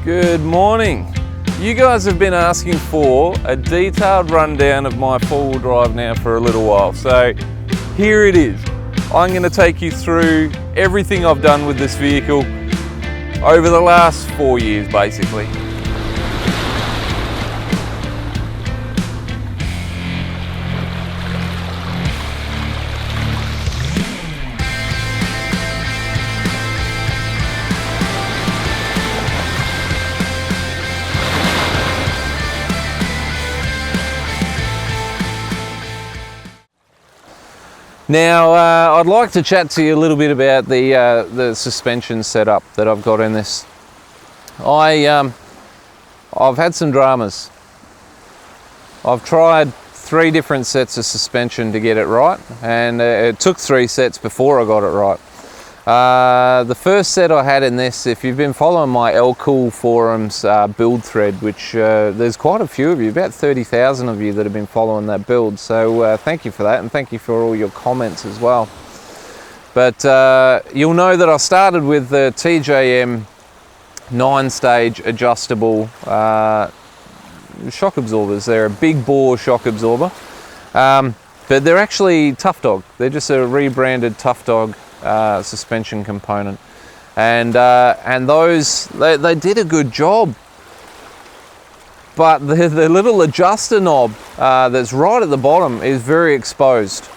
Good morning. You guys have been asking for a detailed rundown of my four-wheel drive now for a little while, so here it is. I'm going to take you through everything I've done with this vehicle over the last 4 years basically. Now, I'd like to chat to you a little bit about the suspension setup that I've got in this. I've had some dramas. I've tried 3 different sets of suspension to get it right, and it took 3 sets before I got it right. The first set I had in this, if you've been following my L-Cool forums build thread, which there's quite a few of you, about 30,000 of you that have been following that build, so thank you for that, and thank you for all your comments as well. But you'll know that I started with the TJM 9-stage adjustable shock absorbers. They're a big bore shock absorber, but they're actually Tough Dog. They're just a rebranded Tough Dog suspension component, and those they did a good job, but the little adjuster knob that's right at the bottom is very exposed.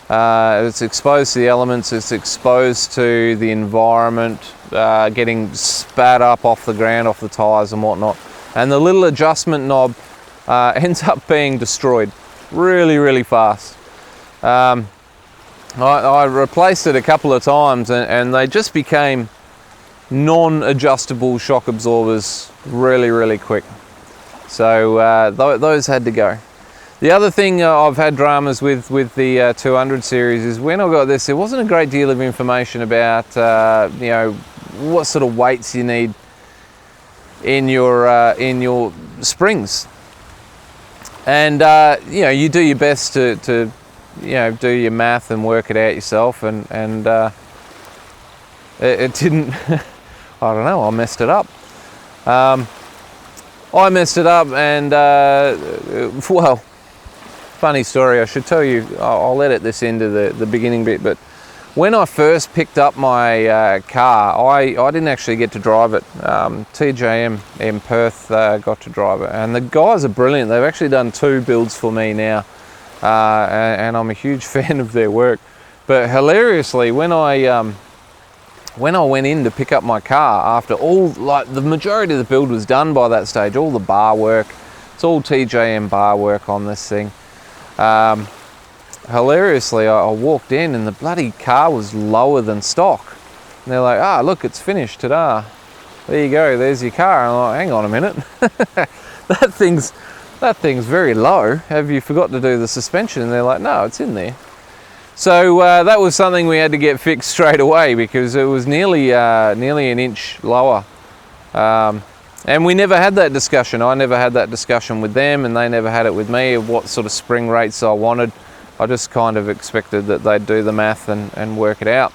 It's exposed to the elements, it's exposed to the environment, getting spat up off the ground, off the tires and whatnot, and the little adjustment knob ends up being destroyed really fast. I replaced it a couple of times, and they just became non-adjustable shock absorbers really quick. So those had to go. The other thing I've had dramas with the 200 series is when I got this, there wasn't a great deal of information about you know, what sort of weights you need in your springs, and you know, you do your best to you know, do your math and work it out yourself, and it didn't. I don't know, I messed it up. I messed it up, and well, funny story, I should tell you, I'll edit this into the beginning bit, but when I first picked up my car, I didn't actually get to drive it. TJM in Perth got to drive it, and the guys are brilliant. They've actually done 2 builds for me now. And I'm a huge fan of their work. But hilariously, when I went in to pick up my car, after all, like the majority of the build was done by that stage, all the bar work, it's all TJM bar work on this thing. Hilariously, I walked in and the bloody car was lower than stock. And they're like, "Ah, look, it's finished, ta-da. There you go, there's your car." And I'm like, "Hang on a minute, that thing's very low. Have you forgot to do the suspension?" And they're like, "No, it's in there." So that was something we had to get fixed straight away, because it was nearly an inch lower. And we never had that discussion. I never had that discussion with them, and they never had it with me of what sort of spring rates I wanted. I just kind of expected that they'd do the math and work it out.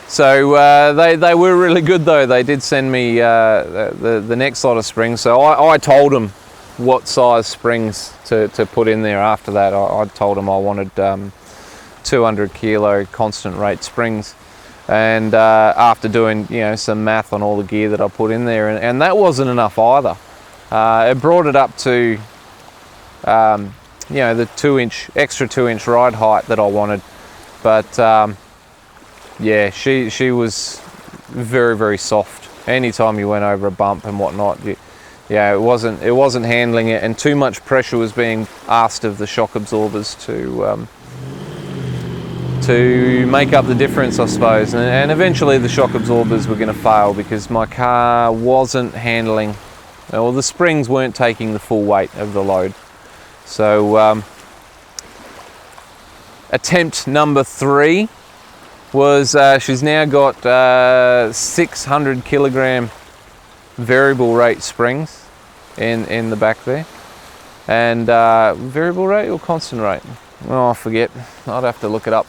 So they were really good though. They did send me the next lot of springs. So I told them what size springs to put in there after that. I told them I wanted 200 kilo constant rate springs. And after doing, you know, some math on all the gear that I put in there, and that wasn't enough either. It brought it up to you know, the extra 2 inch ride height that I wanted. But yeah, she was very soft. Anytime you went over a bump and whatnot, yeah, it wasn't handling it, and too much pressure was being asked of the shock absorbers to make up the difference, I suppose. And eventually the shock absorbers were going to fail because my car wasn't handling, or the springs weren't taking the full weight of the load. So attempt number 3 was she's now got 600 kilogram variable rate springs in the back there, and variable rate or constant rate, oh, I forget, I'd have to look it up.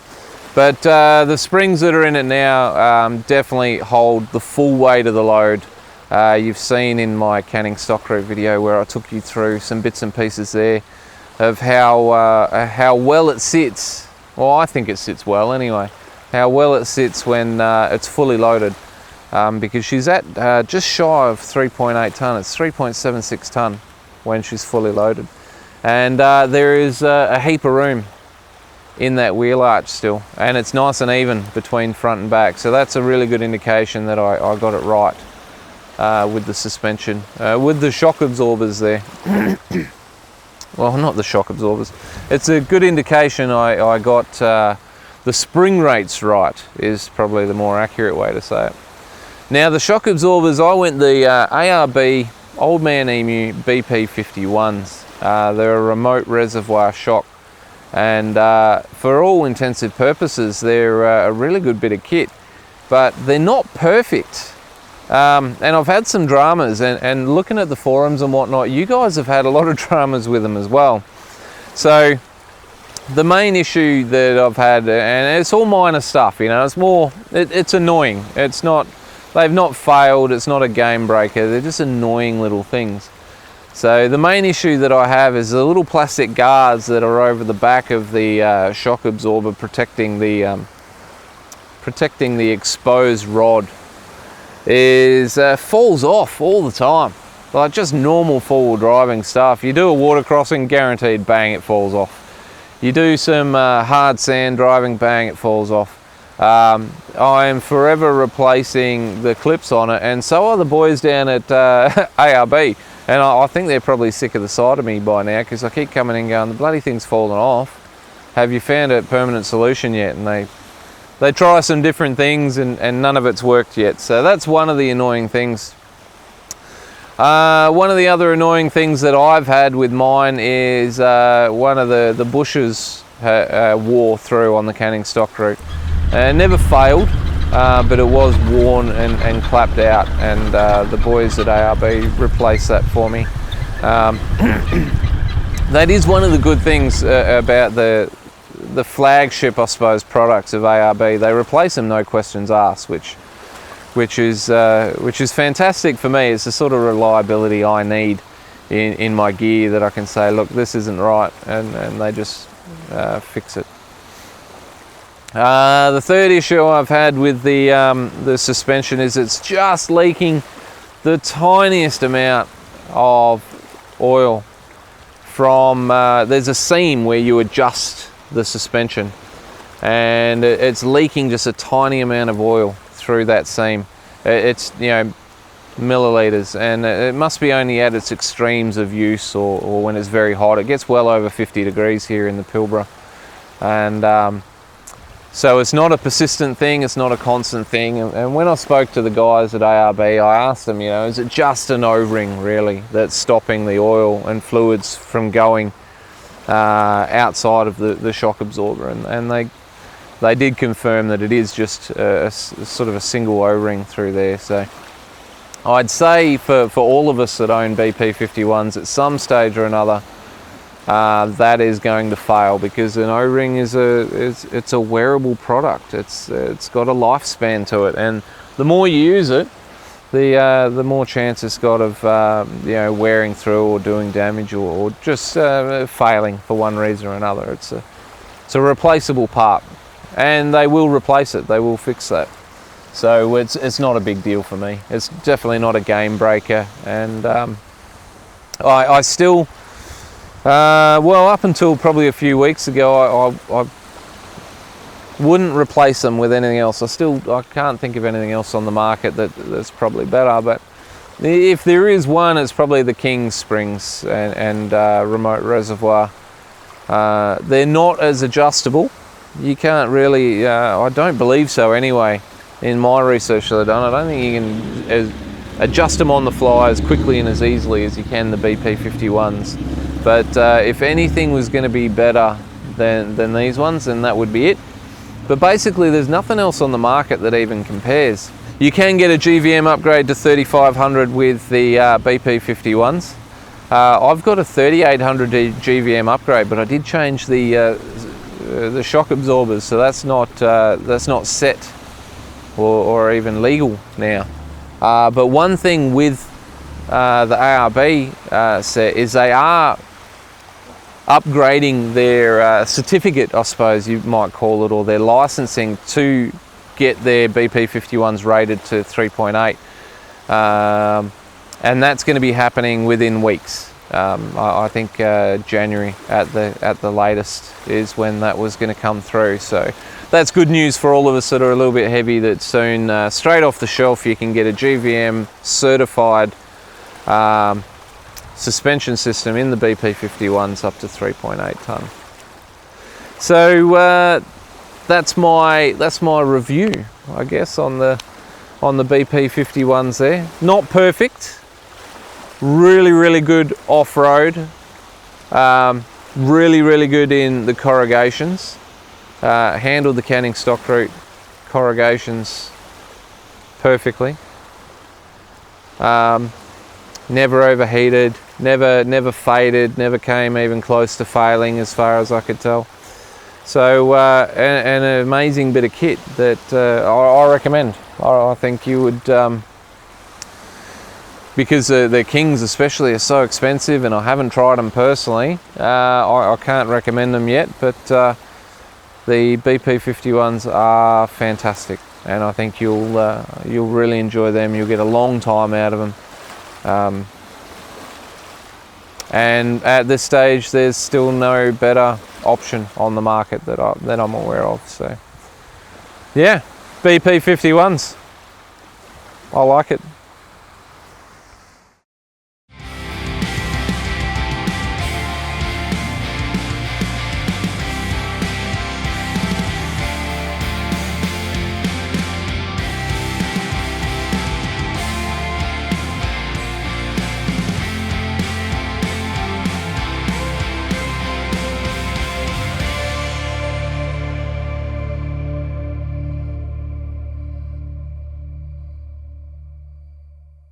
But the springs that are in it now definitely hold the full weight of the load You've seen in my canning stock route video where I took you through some bits and pieces there of how well it sits. Well, I think it sits well anyway. How well it sits when it's fully loaded, because she's at just shy of 3.8 tonne. It's 3.76 tonne when she's fully loaded, and there is a heap of room in that wheel arch still, and it's nice and even between front and back, so that's a really good indication that I got it right with the suspension, with the shock absorbers there. Well, not the shock absorbers. It's a good indication I got the spring rates right, is probably the more accurate way to say it. Now the shock absorbers, I went the ARB Old Man Emu BP51s. They're a remote reservoir shock, and for all intensive purposes they're a really good bit of kit, but they're not perfect. And I've had some dramas, and looking at the forums and whatnot, you guys have had a lot of dramas with them as well. So the main issue that I've had, and it's all minor stuff, you know, it's more, it's annoying. It's not, they've not failed, it's not a game breaker, they're just annoying little things. So the main issue that I have is the little plastic guards that are over the back of the shock absorber protecting the exposed rod is falls off all the time, like just normal four-wheel driving stuff. You do a water crossing, guaranteed bang, it falls off. You do some hard sand driving, bang, it falls off. I am forever replacing the clips on it, and so are the boys down at ARB, and I think they're probably sick of the sight of me by now, because I keep coming in going, the bloody thing's fallen off, have you found a permanent solution yet? And they try some different things, and none of it's worked yet. So that's one of the annoying things. One of the other annoying things that I've had with mine is one of the bushes wore through on the canning stock route. It never failed, but it was worn and clapped out, and the boys at ARB replaced that for me. That is one of the good things about the flagship, I suppose, products of ARB. They replace them, no questions asked, which is fantastic for me. It's the sort of reliability I need in my gear, that I can say, look, this isn't right, and they just fix it. The third issue I've had with the suspension is it's just leaking the tiniest amount of oil from, there's a seam where you adjust the suspension, and it's leaking just a tiny amount of oil through that seam. It's, you know, milliliters, and it must be only at its extremes of use, or when it's very hot. It gets well over 50 degrees here in the Pilbara, and so it's not a persistent thing, it's not a constant thing. And when I spoke to the guys at ARB, I asked them, you know, is it just an O-ring really that's stopping the oil and fluids from going outside of the shock absorber? And they did confirm that it is just a sort of a single O-ring through there. So I'd say for all of us that own BP51s, at some stage or another, that is going to fail, because an O-ring is a wearable product. It's got a lifespan to it, and the more you use it, the more chance it's got of you know, wearing through or doing damage, or just failing for one reason or another. It's a replaceable part, and they will replace it. They will fix that. So it's not a big deal for me. It's definitely not a game breaker, and I still, well, up until probably a few weeks ago, I wouldn't replace them with anything else. I can't think of anything else on the market that's probably better, but if there is one, it's probably the King Springs and remote reservoir. They're not as adjustable. You can't really, I don't believe so anyway, in my research that I've done. I don't think you can adjust them on the fly as quickly and as easily as you can the BP51s. But if anything was going to be better than these ones, then that would be it. But basically there's nothing else on the market that even compares. You can get a GVM upgrade to 3500 with the BP51s. I've got a 3800 GVM upgrade, but I did change the shock absorbers, so that's not set or even legal now. But one thing with the ARB set is they are upgrading their certificate, I suppose you might call it, or their licensing to get their BP51s rated to 3.8, and that's going to be happening within weeks. I think January at the latest is when that was going to come through. So that's good news for all of us that are a little bit heavy, that soon, straight off the shelf, you can get a GVM certified suspension system in the BP51s up to 3.8 tonne. So that's my review, I guess, on the BP51s there. Not perfect, really good off-road, really good in the corrugations, handled the canning stock route corrugations perfectly. Never overheated, never faded, never came even close to failing as far as I could tell. So an amazing bit of kit that I recommend. I think you would, because the Kings especially are so expensive, and I haven't tried them personally. I can't recommend them yet, but the BP51s are fantastic, and I think you'll really enjoy them. You'll get a long time out of them. And at this stage, there's still no better option on the market that I'm aware of. So yeah, BP51s, I like it.